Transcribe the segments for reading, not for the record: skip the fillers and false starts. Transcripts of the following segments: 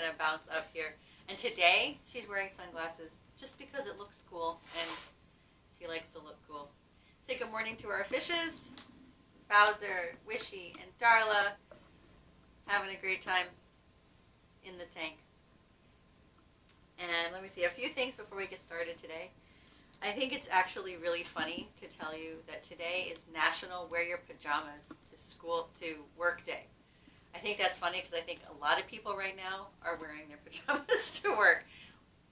going to bounce up here. And today, she's wearing sunglasses just because it looks cool, and she likes to look cool. Say good morning to our fishes. Bowser, Wishy, and Darla having a great time in the tank. And let me see, a few things before we get started today. I think it's actually really funny to tell you that today is National Wear Your Pajamas to School to Work Day. I think that's funny because I think a lot of people right now are wearing their pajamas to work.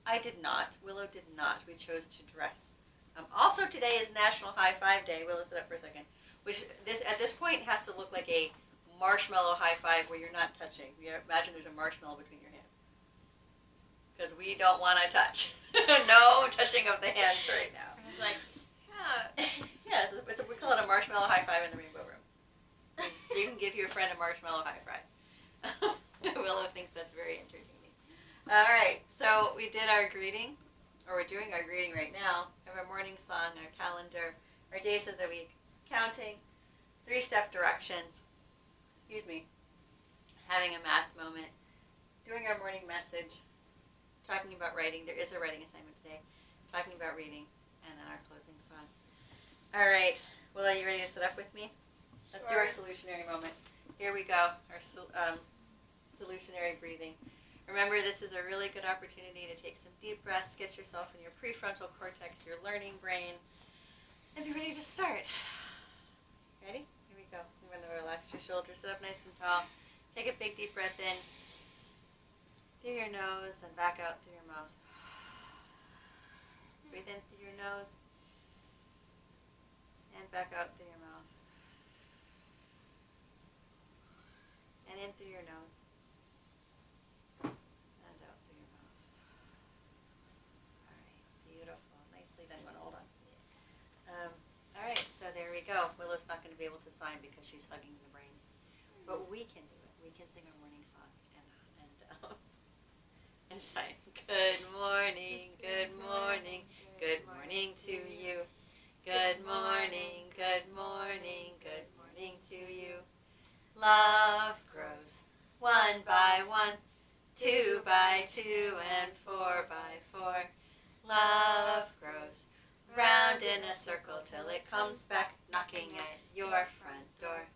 I did not. Willow did not. We chose to dress. Also today is National High Five Day. Willow, sit up for a second. Which at this point has to look like a marshmallow high five where you're not touching. You imagine there's a marshmallow between your hands. Because we don't want to touch. No touching of the hands right now. I was like, yeah. Yeah, we call it a marshmallow high five in the Rainbow Room. So you can give your friend a marshmallow high five. Willow thinks that's very entertaining. All right, so we did our greeting, or we're doing our greeting right now. We have our morning song, our calendar, our days of the week, counting, 3-step directions, having a math moment, doing our morning message, talking about writing. There is a writing assignment today, talking about reading, and then our closing song. All right, Willow, you ready to sit up with me? Let's do our solutionary moment. Here we go, our solutionary breathing. Remember, this is a really good opportunity to take some deep breaths, get yourself in your prefrontal cortex, your learning brain, and be ready to start. Ready? Here we go. You're going to relax your shoulders, sit up nice and tall. Take a big deep breath in through your nose and back out through your mouth. Breathe in through your nose and back out through your mouth. And in through your nose. And out through your mouth. All right, beautiful. Nicely done. You want to hold on? Yes. All right, so there we go. Willow's not going to be able to sign because she's hugging the brain. But we can do it. We can sing our morning song and sign. Good morning, good morning, good morning to you. Good morning, good morning, good morning to you. Love grows 1 by 1, 2 by 2, and 4 by 4. Love grows round in a circle till it comes back knocking at your front door.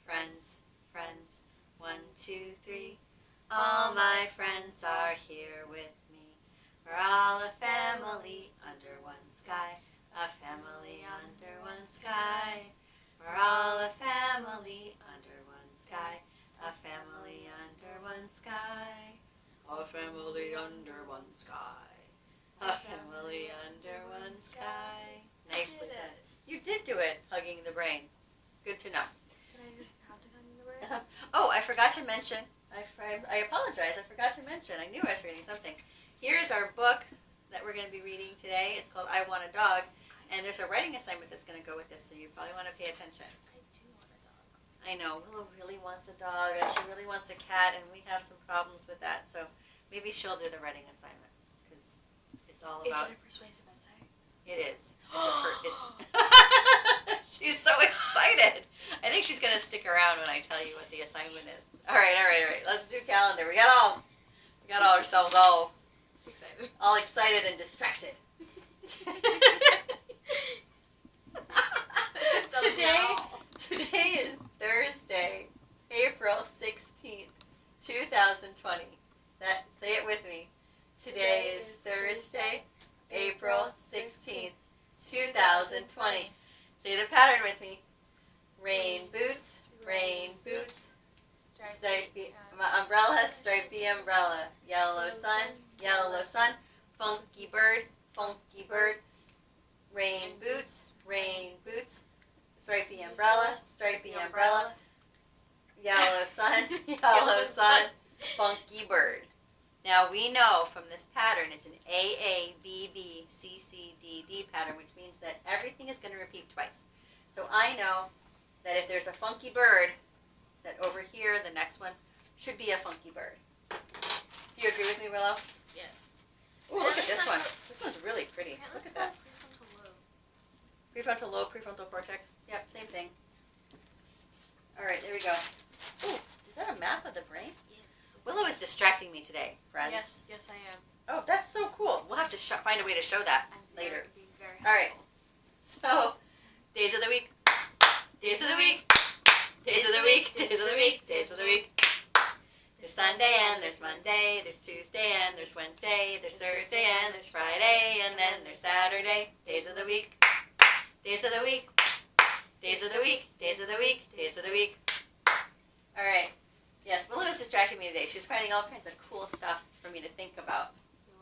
Friends, friends, 1, 2, 3. All my friends are here with me. We're all a family under one sky. A family under one sky. We're all a family under one sky. A family under one sky. A family under one sky. A family under one sky. Nicely done. You did do it, hugging the brain. Good to know. Can I do how to hug the brain? Oh, I forgot to mention. I apologize. I forgot to mention. I knew I was reading something. Here's our book that we're going to be reading today. It's called I Want a Dog. And there's a writing assignment that's going to go with this, so you probably want to pay attention. I do want a dog. I know. Willow really wants a dog, and she really wants a cat, and we have some problems with that. So maybe she'll do the writing assignment, because it's all about... Is it a persuasive essay? It is. She's so excited. I think she's going to stick around when I tell you what the assignment is. All right. Let's do calendar. We got ourselves all excited and distracted. Today is Thursday, April 16th, 2020. Say it with me. Today is Thursday, April 16th, 2020. Say the pattern with me. Rain boots, stripey stripey umbrella. Yellow sun, funky bird, rain boots, stripey umbrella, yellow sun, funky bird. Now we know from this pattern it's an AABBCCDD pattern, which means that everything is going to repeat twice. So I know that if there's a funky bird, that over here, the next one should be a funky bird. Do you agree with me, Willow? Yes. Ooh, look at this one. This one's really pretty. Look at that. Prefrontal lobe, prefrontal cortex. Yep, same thing. All right, there we go. Ooh, is that a map of the brain? Yes. Willow is distracting me today, friends. Yes, I am. Oh, that's so cool. We'll have to find a way to show that later. Being very All right. helpful. So, days of the week. Days of the week. Days of the week. Days of the week. Days of the week. There's Sunday and there's Monday. There's Tuesday and there's Wednesday. There's Thursday and there's Friday. And then there's Saturday. Days of the week. Days of the week. Days of the week. Days of the week. Days of the week. All right. Yes, Willow is distracting me today. She's finding all kinds of cool stuff for me to think about. You're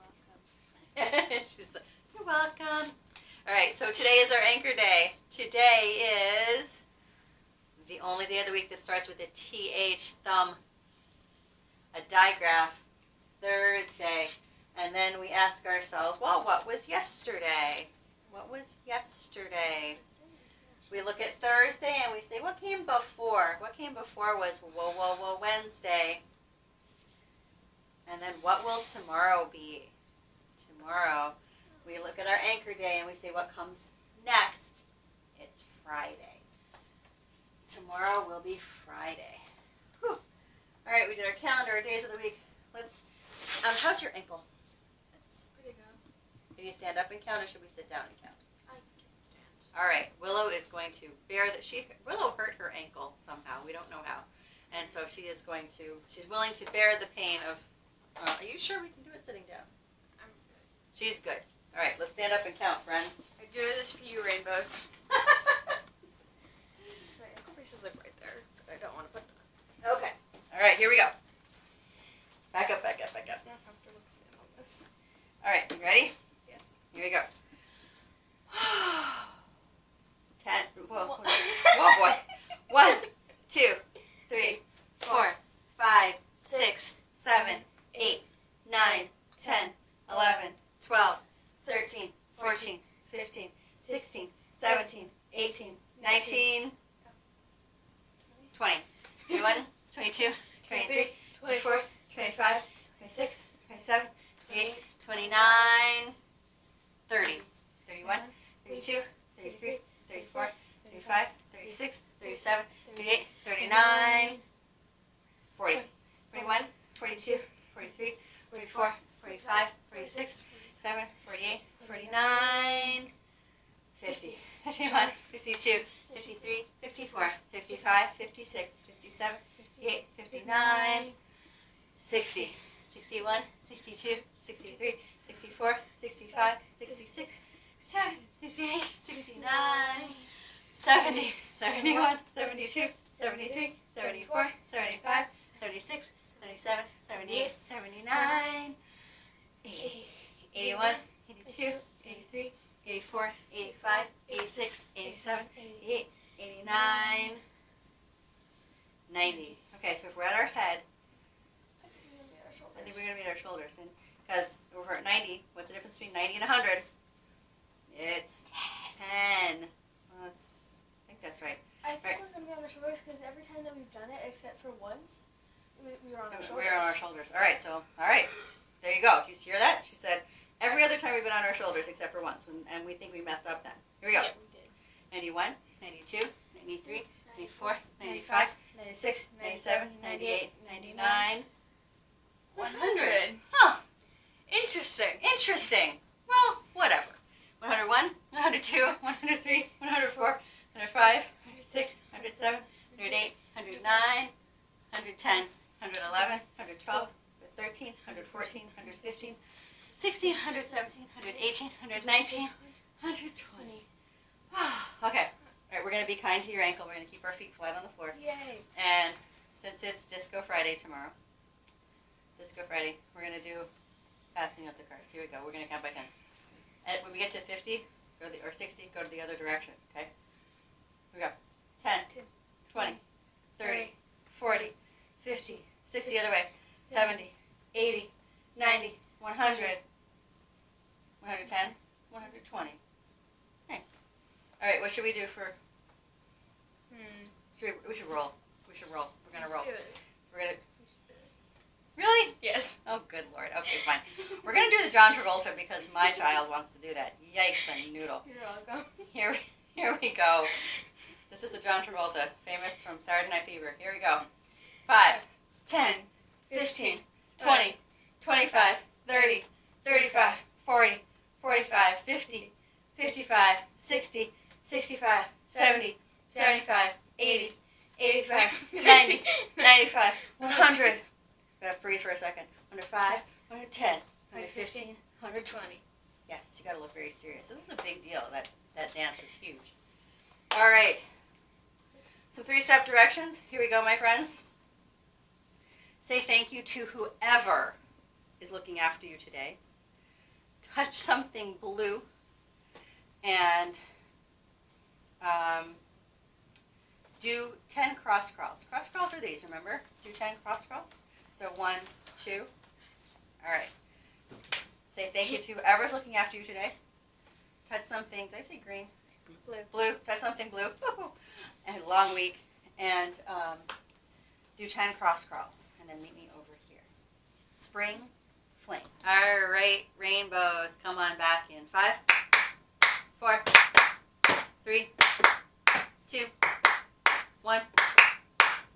welcome. She's like, you're welcome. All right, so today is our anchor day. Today is the only day of the week that starts with a TH thumb, a digraph, Thursday. And then we ask ourselves, well, what was yesterday? What was yesterday? We look at Thursday and we say, what came before? What came before was whoa, whoa, whoa, Wednesday. And then what will tomorrow be? Tomorrow, we look at our anchor day and we say, what comes next? It's Friday. Tomorrow will be Friday. Whew. All right, we did our calendar, our days of the week. Let's, how's your ankle? That's pretty good. Can you stand up and count or should we sit down and count? I can stand. All right, Willow is going to bear that. Willow hurt her ankle somehow. We don't know how. And so she's willing to bear the pain of, are you sure we can do it sitting down? I'm good. She's good. All right, let's stand up and count, friends. I do this for you, rainbows. My ankle brace is like right there, but I don't want to put that. Okay. All right, here we go. Back up, back up, back up. It's not comfortable to stand on this. All right, you ready? Yes. Here we go. 10. Whoa, whoa, boy. 1, 2, 3, 4, 5, 6, 7, 8, 9, 10, 11, 12, 13, 14, 15, 16, 17, 18, 19, 20, 21, 22, 23, 24, 25, 26, 27, 28, 29, 30, 31, 32, 33, 34, 35, 36, 37, 38, 39, 40, 41, 42, 43, 44, 45, 46, 47, 48, 49, 50, 51, 52, 53, 54, 55, 56, 57, 58, 59, 60, 61, 62, 63, 64, 65, 66, 67, 68, 69, 70, 71, 72, 73, 74, 75, 76, 77, 78, 79, 80, 81, 82, 83, 84, 85, 86, 87, 88, 89, 90. Okay, so if we're at our head, I think we're going to meet our shoulders. And because if we're at 90, what's the difference between 90 and 100? It's 10. Well, I think that's right. I think we're going to be on our shoulders because every time that we've done it, except for once, we were on our shoulders. We're on our shoulders. All right, so, all right. There you go. Did you hear that? She said, every other time we've been on our shoulders except for once, and we think we messed up then. Here we go. Yeah, we did. 91, 92, 93, 94, 95, 96, 97, 98, 99, 100. Huh. Interesting. Interesting. Well, whatever. 101, 102, 103, 104, 105, 106, 107, 108, 109, 110, 111, 112, 113, 114, 115, 16, 117, 118, 119, 120. Okay. All right, we're going to be kind to your ankle. We're going to keep our feet flat on the floor. Yay. And since it's Disco Friday tomorrow, we're going to do passing up the cards. Here we go. We're going to count by tens. And when we get to 50 or 60, go to the other direction, okay? Here we go. 10, 20, 30, 40, 50, 60 the other way, 70, 80, 90, 100, 110, 120. Nice. All right, what should we do for... We should roll. We should roll. We're going to roll. We're going to... Really? Yes. Oh, good Lord. Okay, fine. We're going to do the John Travolta because my child wants to do that. Yikes and noodle. You're welcome. Here we go. This is the John Travolta, famous from Saturday Night Fever. Here we go. 5, 10, 15, 20, 25, 30, 35, 40, 45, 50, 55, 60, 65, 70, 75, 80, 85, 90, 95, 100. Gotta freeze for a second. 105, 110, 115, 120. Yes, you gotta look very serious. This is a big deal. That dance was huge. All right. Some 3-step directions. Here we go, my friends. Say thank you to whoever is looking after you today. Touch something blue and do 10 cross crawls. Cross crawls are these, remember? Do 10 cross crawls. So 1, 2. All right. Say thank you to whoever's looking after you today. Touch something. Did I say green? Blue. Blue. Touch something blue. And a long week. And do 10 cross crawls. And then meet me over here. Spring fling. All right, rainbows. Come on back in. 5, 4, 3, 2, 1.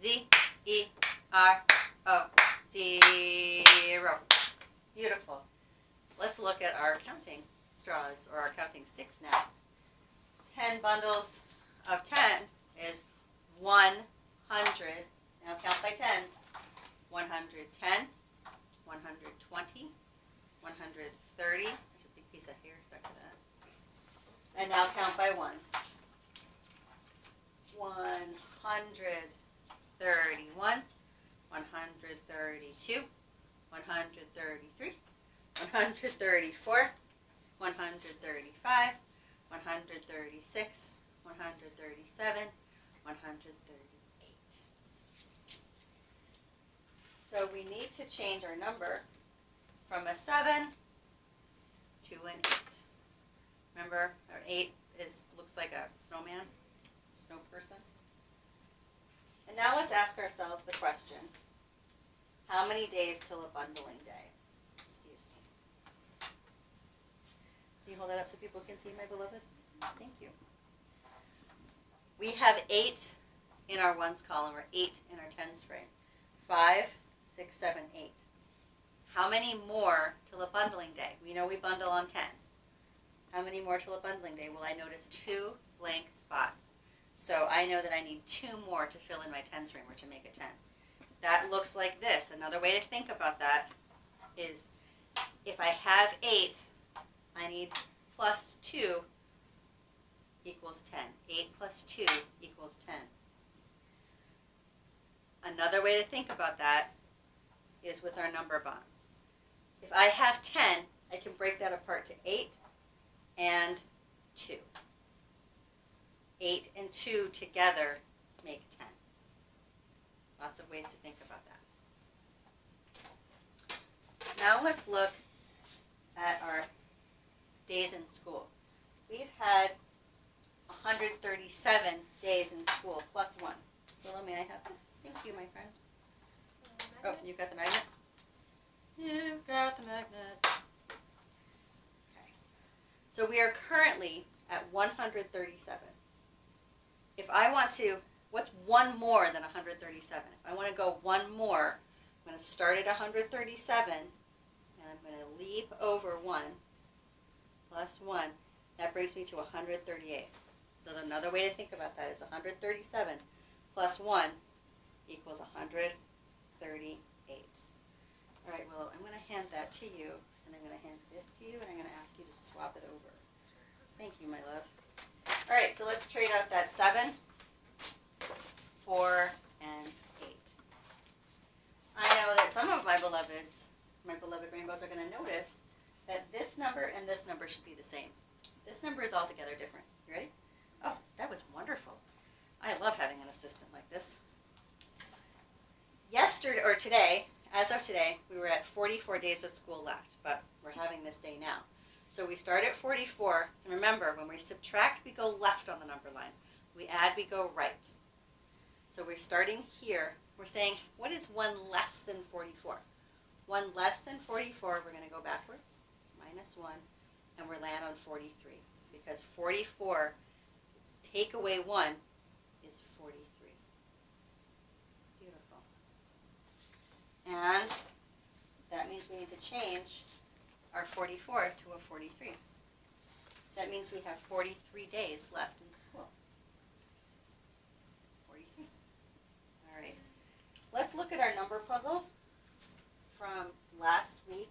Z, E, R, O. 0. Beautiful. Let's look at our counting straws or our counting sticks now. 10 bundles of 10 is 100. Now count by tens. 110, 120, 130. There's a big piece of hair stuck to that. And now count by ones. 131, 132, 133, 134, 135, 136, 137, 138. So we need to change our number from a 7 to an 8. Remember, our 8 looks like a snowman, snow person. And now let's ask ourselves the question, how many days till a bundling day? Excuse me. Can you hold that up so people can see, my beloved? Thank you. We have 8 in our ones column, or 8 in our tens frame. 5, 6, 7, 8. How many more till a bundling day? We know we bundle on 10. How many more till a bundling day? Well, I notice 2 blank spots. So I know that I need 2 more to fill in my tens frame, or to make a 10. That looks like this. Another way to think about that is if I have 8, I need plus 2 equals 10. 8 plus 2 equals 10. Another way to think about that is with our number bonds. If I have 10, I can break that apart to 8 and 2. 8 and 2 together make 10. Lots of ways to think about that. Now let's look at our days in school. We've had 137 days in school plus 1. Willow, may I have this? Thank you, my friend. Oh, you've got the magnet? You've got the magnet. Okay. So we are currently at 137. If I want to, what's 1 more than 137? If I want to go 1 more, I'm going to start at 137, and I'm going to leap over 1, plus 1. That brings me to 138. So another way to think about that is 137 plus 1 equals 138. All right, Willow, I'm going to hand that to you, and I'm going to hand this to you, and I'm going to ask you to swap it over. Thank you, my love. All right, so let's trade out that 7, 4, and 8. I know that some of my beloved rainbows are going to notice that this number and this number should be the same. This number is altogether different. You ready? Oh, that was wonderful. I love having an assistant like this. Today, as of today, we were at 44 days of school left, but we're having this day now. So we start at 44, and remember, when we subtract, we go left on the number line. We add, we go right. So we're starting here. We're saying, what is 1 less than 44? 1 less than 44, we're going to go backwards, minus 1, and we're land on 43. Because 44, take away 1, is 43. Beautiful. And that means we need to change our 44 to a 43. That means we have 43 days left in school. 43. All right. Let's look at our number puzzle from last week.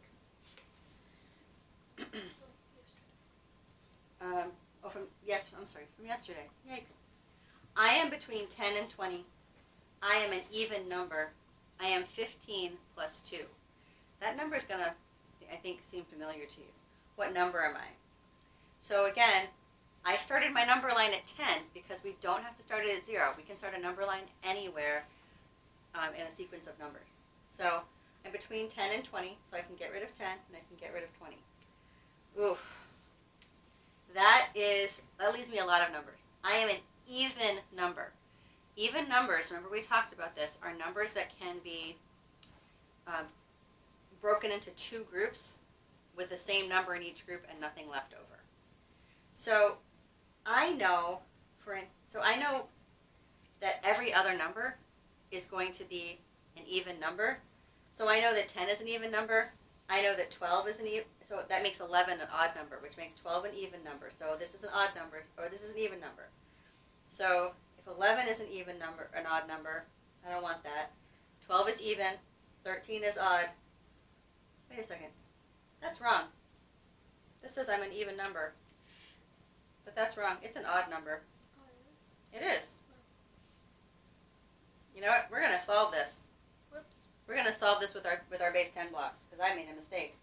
From yesterday. Yikes. I am between 10 and 20. I am an even number. I am 15 plus 2. That number is going to, I think, seem familiar to you. What number am I? So again, I started my number line at 10 because we don't have to start it at 0. We can start a number line anywhere in a sequence of numbers. So I'm between 10 and 20, so I can get rid of 10 and I can get rid of 20. Oof. That leaves me a lot of numbers. I am an even number. Even numbers, remember we talked about this, are numbers that can be broken into 2 groups with the same number in each group and nothing left over. So I know that every other number is going to be an even number. So I know that 10 is an even number. I know that 12 is an even, so that makes 11 an odd number, which makes 12 an even number. So this is an odd number, or this is an even number. So if 11 is an even number, an odd number, I don't want that. 12 is even, 13 is odd. Wait a second, that's wrong. This says I'm an even number, but that's wrong. It's an odd number. It is. You know what? We're going to solve this. Whoops. We're going to solve this with our base 10 blocks because I made a mistake.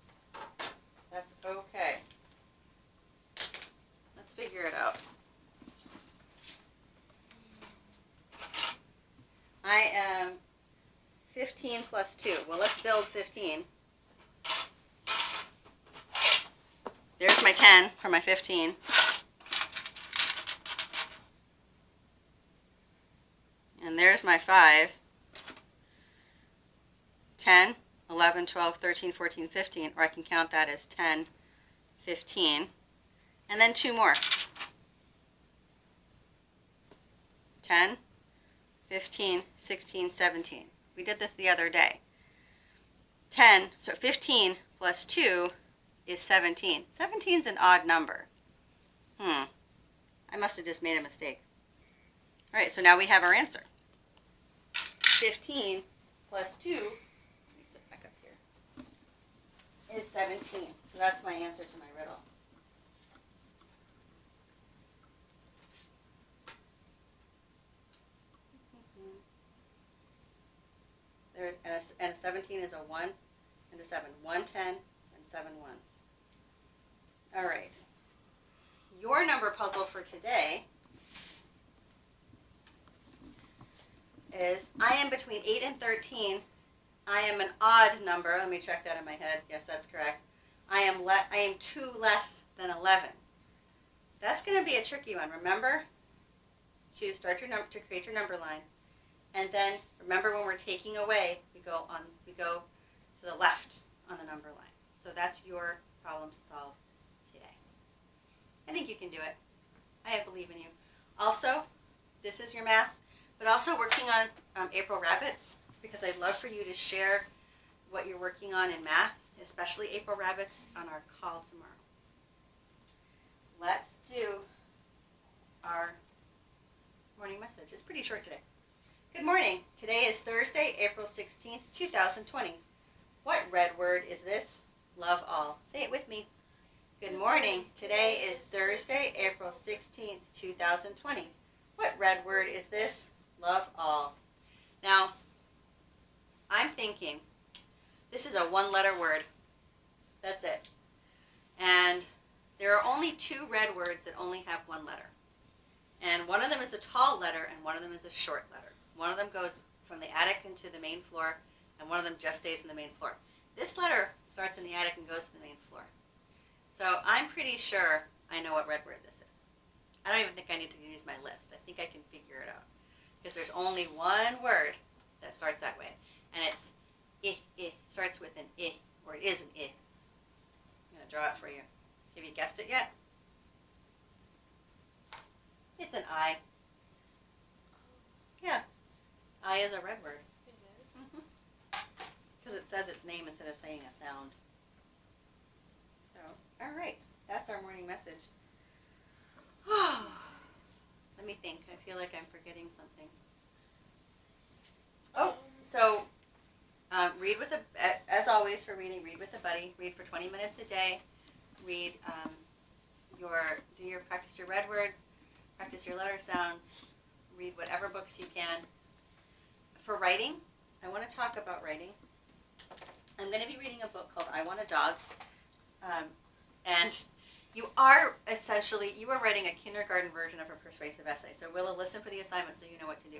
That's okay. Let's figure it out. I am 15 plus 2. Well, let's build 15. There's my 10 for my 15. And there's my 5. 10, 11, 12, 13, 14, 15, or I can count that as 10, 15, and then 2 more. 10, 15, 16, 17. We did this the other day. 15 plus 2 is 17. 17 is an odd number. I must have just made a mistake. All right, so now we have our answer. 15 plus 2, let me sit back up here, is 17. So that's my answer to my riddle. And 17 is a 1 and a 7. 1, 10, and 7 ones. All right. Your number puzzle for today is I am between 8 and 13. I am an odd number. Let me check that in my head. Yes, that's correct. I am 2 less than 11. That's going to be a tricky one. Remember to create your number line. And then remember when we're taking away, we go to the left on the number line. So that's your problem to solve today. I think you can do it. I believe in you. Also, this is your math, but also working on April Rabbits, because I'd love for you to share what you're working on in math, especially April Rabbits, on our call tomorrow. Let's do our morning message. It's pretty short today. Good morning. Today is Thursday, April 16th, 2020. What red word is this? Love all. Say it with me. Good morning. Today is Thursday, April 16th, 2020. What red word is this? Love all. Now, I'm thinking this is a 1-letter word. That's it. And there are only 2 red words that only have 1 letter. And one of them is a tall letter and one of them is a short letter. One of them goes from the attic into the main floor, and one of them just stays in the main floor. This letter starts in the attic and goes to the main floor. So I'm pretty sure I know what red word this is. I don't even think I need to use my list. I think I can figure it out. Because there's only 1 word that starts that way. And it's I. Starts with an I, or it is an I. I'm going to draw it for you. Have you guessed it yet? It's an I. Yeah. I is a red word. It is. because it says its name instead of saying a sound. So, all right. That's our morning message. Let me think. I feel like I'm forgetting something. Oh, so read with as always for reading, read with a buddy. Read for 20 minutes a day. Read practice your red words, practice your letter sounds. Read whatever books you can. For writing, I want to talk about writing. I'm going to be reading a book called I Want a Dog. And you are writing a kindergarten version of a persuasive essay. So Willa, listen for the assignment so you know what to do.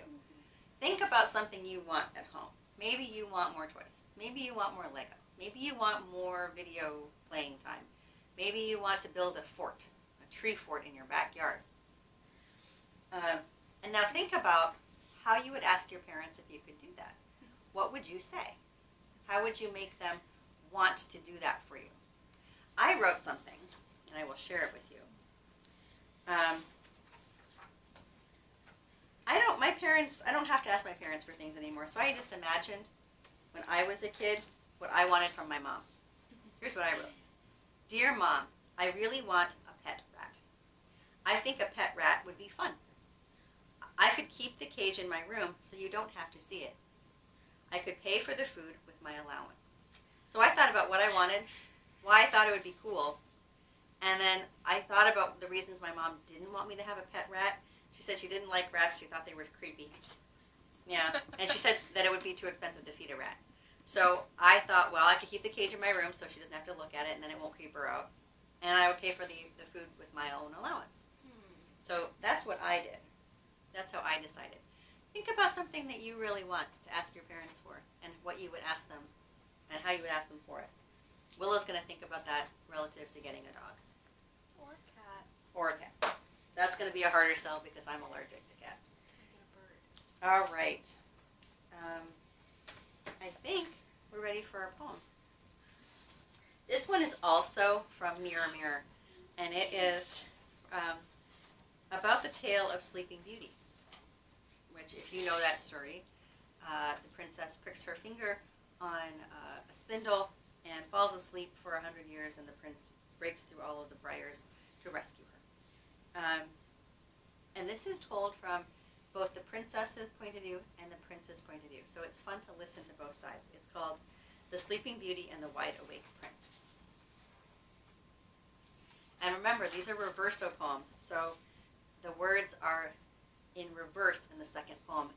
Think about something you want at home. Maybe you want more toys. Maybe you want more Lego. Maybe you want more video playing time. Maybe you want to build a fort, a tree fort in your backyard. And now think about how you would ask your parents if you could do that. What would you say? How would you make them want to do that for you? I wrote something, and I will share it with you. I don't have to ask my parents for things anymore, so I just imagined when I was a kid what I wanted from my mom. Here's what I wrote. Dear Mom, I really want a pet rat. I think a pet rat would be fun. I could keep the cage in my room so you don't have to see it. I could pay for the food with my allowance. So I thought about what I wanted, why I thought it would be cool, and then I thought about the reasons my mom didn't want me to have a pet rat. She said she didn't like rats. She thought they were creepy. Yeah, and she said that it would be too expensive to feed a rat. So I thought, well, I could keep the cage in my room so she doesn't have to look at it, and then it won't creep her out. And I would pay for the food with my own allowance. So that's what I did. That's how I decided. Think about something that you really want to ask your parents for and what you would ask them and how you would ask them for it. Willow's going to think about that relative to getting a dog. Or a cat. Or a cat. That's going to be a harder sell because I'm allergic to cats. Get a bird. All right. I think we're ready for our poem. This one is also from Mirror Mirror, and it is about the tale of Sleeping Beauty, which, if you know that story, the princess pricks her finger on a spindle and falls asleep for 100 years, and the prince breaks through all of the briars to rescue her. And this is told from both the princess's point of view and the prince's point of view. So it's fun to listen to both sides. It's called The Sleeping Beauty and the Wide Awake Prince. And remember, these are reverso poems, so the words are in reverse in the second poem,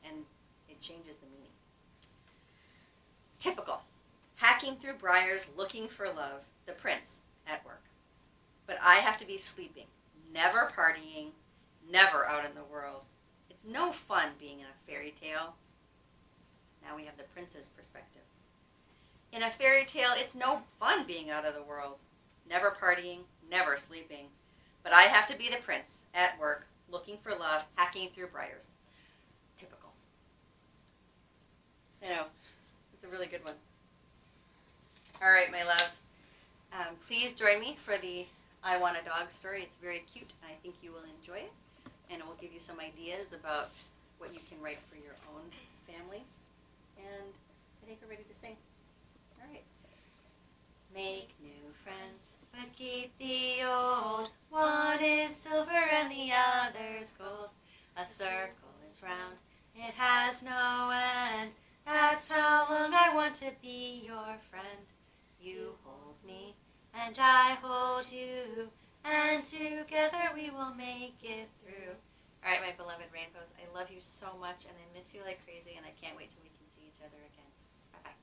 and it changes the meaning. Typical. Hacking through briars, looking for love, the prince at work. But I have to be sleeping, never partying, never out in the world. It's no fun being in a fairy tale. Now we have the prince's perspective. In a fairy tale, it's no fun being out of the world. Never partying, never sleeping. But I have to be the prince, at work, looking for love, hacking through briars. Typical. You know, it's a really good one. All right, my loves. Please join me for the I Want a Dog story. It's very cute, and I think you will enjoy it. And it will give you some ideas about what you can write for your own families. And I think we're ready to sing. All right. Make new friends, but keep the old. One is silver and the other's gold. A circle is round, it has no end. That's how long I want to be your friend. You hold me, and I hold you, and together we will make it through. All right, my beloved rainbows, I love you so much, and I miss you like crazy, and I can't wait till we can see each other again. Bye-bye.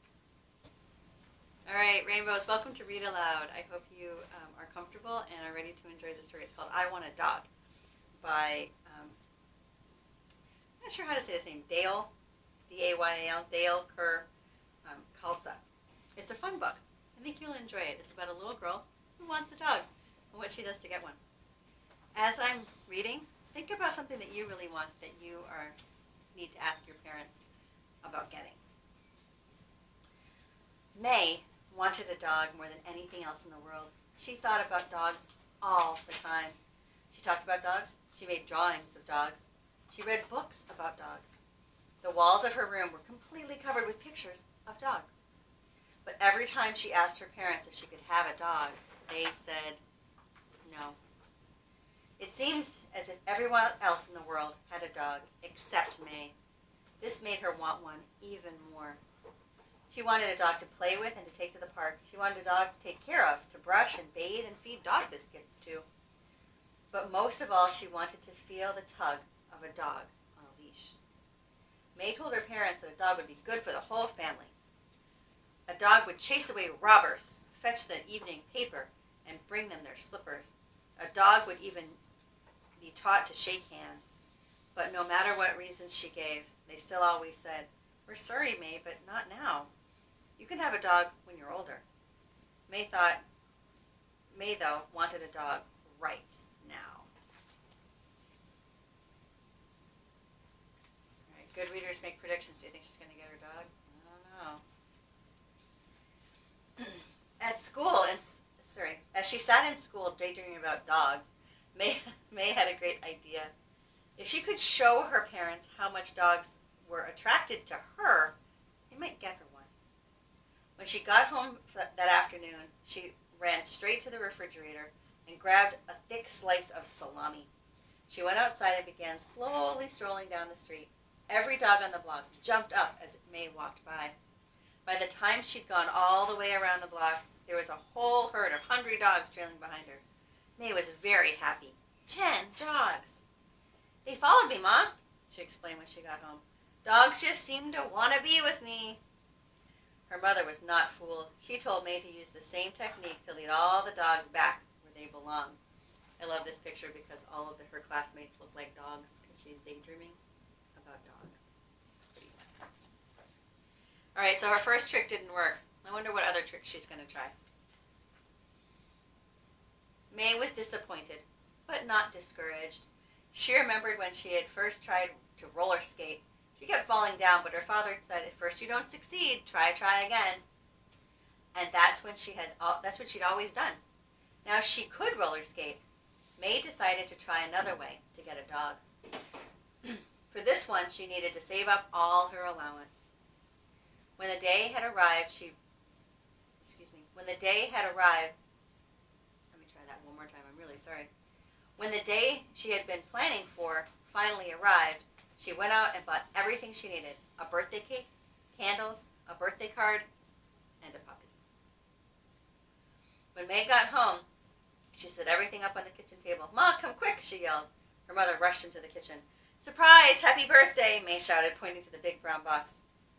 All right, rainbows, welcome to Read Aloud. I hope you are comfortable and are ready to enjoy the story. It's called I Want a Dog by, I'm not sure how to say his name, Dale, D-A-Y-A-L, Dale Kerr Khalsa. It's a fun book. I think you'll enjoy it. It's about a little girl who wants a dog and what she does to get one. As I'm reading, think about something that you really want that you need to ask your parents about getting. May wanted a dog more than anything else in the world. She thought about dogs all the time. She talked about dogs. She made drawings of dogs. She read books about dogs. The walls of her room were completely covered with pictures of dogs. But every time she asked her parents if she could have a dog, they said no. It seems as if everyone else in the world had a dog except May. This made her want one even more. She wanted a dog to play with and to take to the park. She wanted a dog to take care of, to brush and bathe and feed dog biscuits to. But most of all, she wanted to feel the tug of a dog on a leash. May told her parents that a dog would be good for the whole family. A dog would chase away robbers, fetch the evening paper, and bring them their slippers. A dog would even be taught to shake hands. But no matter what reasons she gave, they still always said, "We're sorry, May, but not now. You can have a dog when you're older." May, though, wanted a dog right now. All right, good readers make predictions. Do you think she's going to get her dog? I don't know. At school, as she sat in school daydreaming about dogs, May had a great idea. If she could show her parents how much dogs were attracted to her, they might get her one. When she got home that afternoon, she ran straight to the refrigerator and grabbed a thick slice of salami. She went outside and began slowly strolling down the street. Every dog on the block jumped up as May walked by. By the time she'd gone all the way around the block, there was a whole herd of hungry dogs trailing behind her. May was very happy. 10 dogs! "They followed me, Ma," she explained when she got home. "Dogs just seem to want to be with me." Her mother was not fooled. She told May to use the same technique to lead all the dogs back where they belong. I love this picture because all of her classmates look like dogs because she's daydreaming about dogs. All right, so her first trick didn't work. I wonder what other trick she's going to try. May was disappointed, but not discouraged. She remembered when she had first tried to roller skate. She kept falling down, but her father said, "At first you don't succeed, try again." And that's what she'd always done. Now she could roller skate. May decided to try another way to get a dog. For this one, she needed to save up all her allowance. When the day had arrived, let me try that one more time, I'm really sorry. When the day she had been planning for finally arrived, she went out and bought everything she needed: a birthday cake, candles, a birthday card, and a puppy. When May got home, she set everything up on the kitchen table. "Ma, come quick," she yelled. Her mother rushed into the kitchen. "Surprise! Happy birthday!" May shouted, pointing to the big brown box.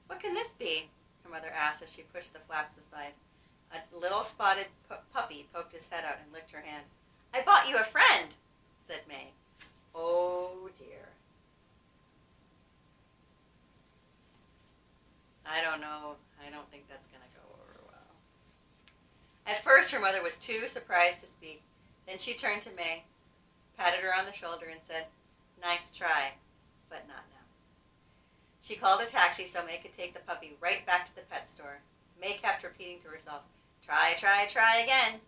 "What can this be?" her mother asked as she pushed the flaps aside. A little spotted puppy poked his head out and licked her hand. "I bought you a friend," said May. Oh dear. I don't know. I don't think that's going to go over well. At first, her mother was too surprised to speak. Then she turned to May, patted her on the shoulder, and said, "Nice try, but not now." She called a taxi so May could take the puppy right back to the pet store. May kept repeating to herself, "Try again."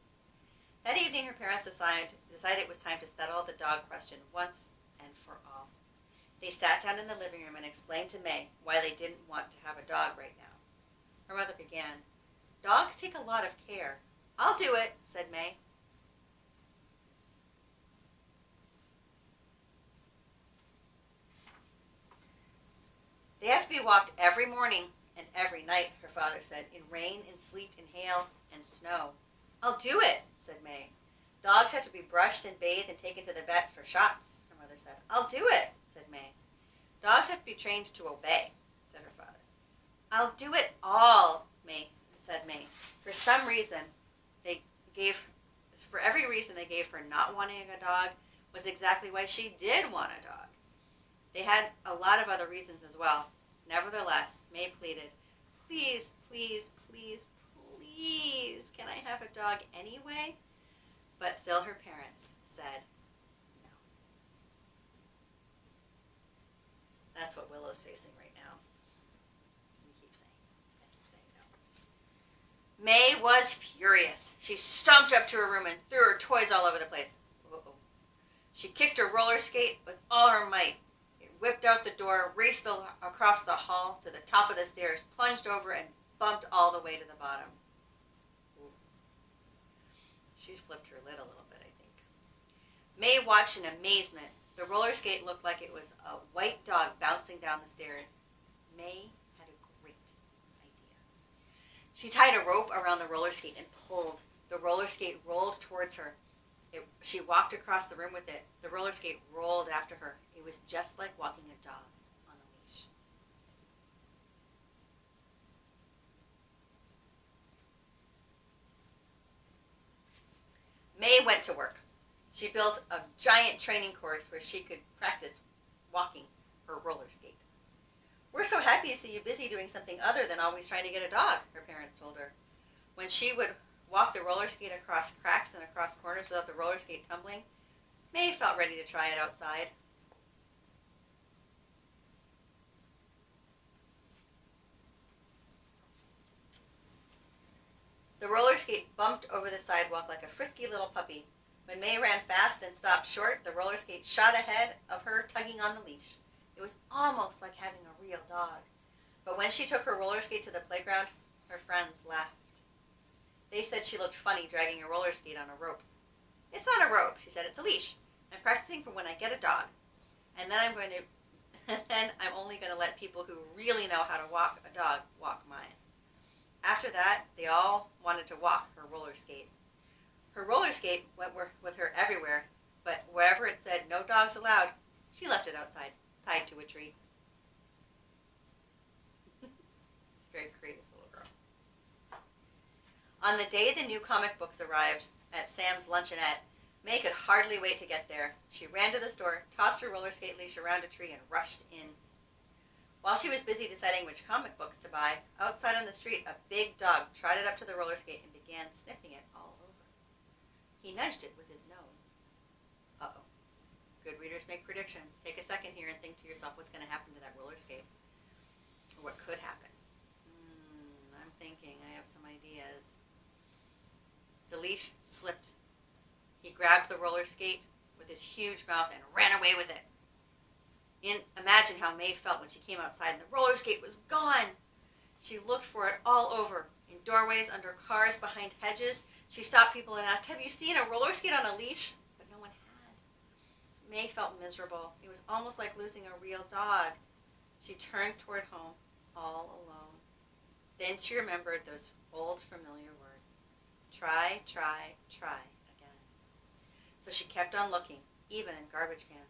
That evening, her parents decided it was time to settle the dog question once and for all. They sat down in the living room and explained to May why they didn't want to have a dog right now. Her mother began, "Dogs take a lot of care." "I'll do it," said May. "They have to be walked every morning and every night," her father said, "in rain and sleet and hail and snow." "I'll do it," said May. "Dogs have to be brushed and bathed and taken to the vet for shots," her mother said. "I'll do it," said May. "Dogs have to be trained to obey," said her father. "I'll do it all," said May. For every reason they gave for not wanting a dog was exactly why she did want a dog. They had a lot of other reasons as well. Nevertheless, May pleaded, "Please, please, please, please, can I have a dog anyway?" But still her parents said no. That's what Willow's facing right now. I keep saying no. May was furious. She stomped up to her room and threw her toys all over the place. Uh-oh. She kicked her roller skate with all her might. It whipped out the door, raced across the hall to the top of the stairs, plunged over, and bumped all the way to the bottom. Ooh. She flipped her lid a little bit, I think. May watched in amazement. The roller skate looked like it was a white dog bouncing down the stairs. May had a great idea. She tied a rope around the roller skate and pulled. The roller skate rolled towards her. She walked across the room with it. The roller skate rolled after her. It was just like walking a dog on a leash. May went to work. She built a giant training course where she could practice walking her roller skate. "We're so happy to see you busy doing something other than always trying to get a dog," her parents told her. When she would walk the roller skate across cracks and across corners without the roller skate tumbling, May felt ready to try it outside. The roller skate bumped over the sidewalk like a frisky little puppy. When May ran fast and stopped short, the roller skate shot ahead of her, tugging on the leash. It was almost like having a real dog. But when she took her roller skate to the playground, her friends laughed. They said she looked funny dragging a roller skate on a rope. "It's not a rope," she said, "it's a leash. I'm practicing for when I get a dog. And then I'm only going to let people who really know how to walk a dog walk mine." After that, they all wanted to walk her roller skate. Her roller skate went with her everywhere, but wherever it said "no dogs allowed," she left it outside, tied to a tree. It's a very creative little girl. On the day the new comic books arrived at Sam's luncheonette, May could hardly wait to get there. She ran to the store, tossed her roller skate leash around a tree, and rushed in. While she was busy deciding which comic books to buy, outside on the street, a big dog trotted up to the roller skate and began sniffing it all over. He nudged it with his nose. Uh-oh. Good readers make predictions. Take a second here and think to yourself what's going to happen to that roller skate. Or what could happen. I'm thinking. I have some ideas. The leash slipped. He grabbed the roller skate with his huge mouth and ran away with it. Imagine how May felt when she came outside and the roller skate was gone. She looked for it all over, in doorways, under cars, behind hedges. She stopped people and asked, "Have you seen a roller skate on a leash?" But no one had. May felt miserable. It was almost like losing a real dog. She turned toward home, all alone. Then she remembered those old familiar words. Try, try, try again. So she kept on looking, even in garbage cans.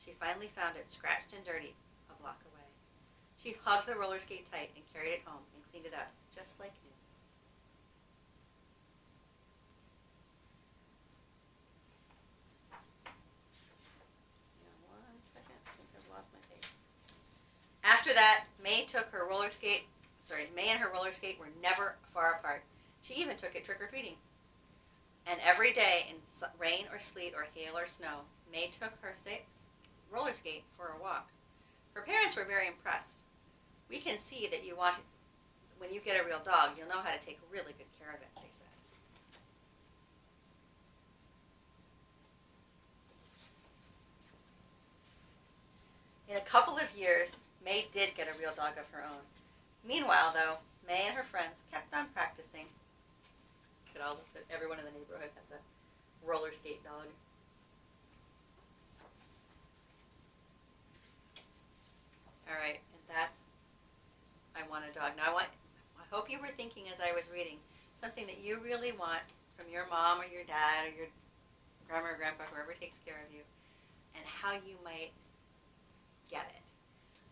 She finally found it scratched and dirty a block away. She hugged the roller skate tight and carried it home and cleaned it up, just like new. One second, I think I've lost my page. After that, May and her roller skate were never far apart. She even took it trick-or-treating. And every day, in rain or sleet or hail or snow, May took her roller skate for a walk. Her parents were very impressed. "We can see that when you get a real dog, you'll know how to take really good care of it," they said. In a couple of years, May did get a real dog of her own. Meanwhile, though, May and her friends kept on practicing. Everyone in the neighborhood has a roller skate dog. All right, and that's I Want a Dog. Now, I hope you were thinking as I was reading something that you really want from your mom or your dad or your grandma or grandpa, whoever takes care of you, and how you might get it.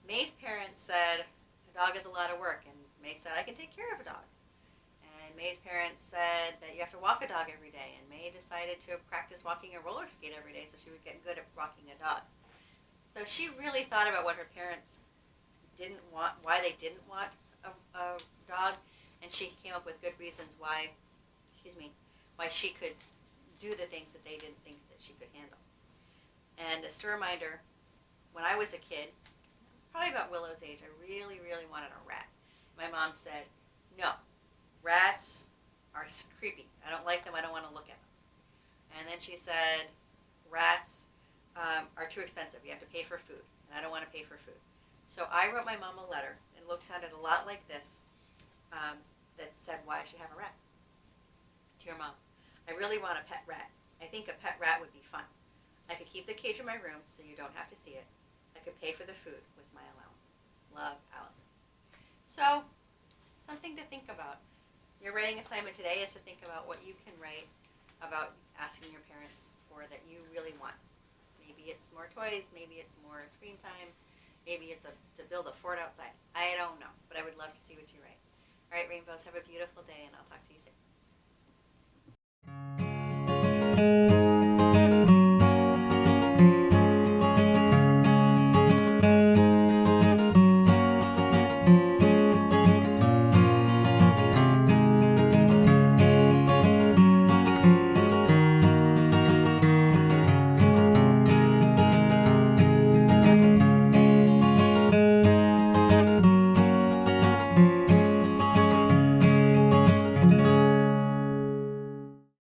May's parents said a dog is a lot of work, and May said, "I can take care of a dog." And May's parents said that you have to walk a dog every day, and May decided to practice walking a roller skate every day so she would get good at walking a dog. So she really thought about what her parents didn't want, why they didn't want a dog, and she came up with good reasons why she could do the things that they didn't think that she could handle. And just a reminder, when I was a kid, probably about Willow's age, I really, really wanted a rat. My mom said, "No, rats are creepy. I don't like them. I don't want to look at them." And then she said, "Rats are too expensive. You have to pay for food, and I don't want to pay for food." So I wrote my mom a letter. It sounded a lot like this. that said why I should have a rat to your mom. I really want a pet rat. I think a pet rat would be fun. I could keep the cage in my room so you don't have to see it. I could pay for the food with my allowance. Love, Allison. So, something to think about. Your writing assignment today is to think about what you can write about asking your parents for that you really want. Maybe it's more toys, maybe it's more screen time, maybe it's to build a fort outside. I don't know, but I would love to see what you write. All right, Rainbows, have a beautiful day, and I'll talk to you soon.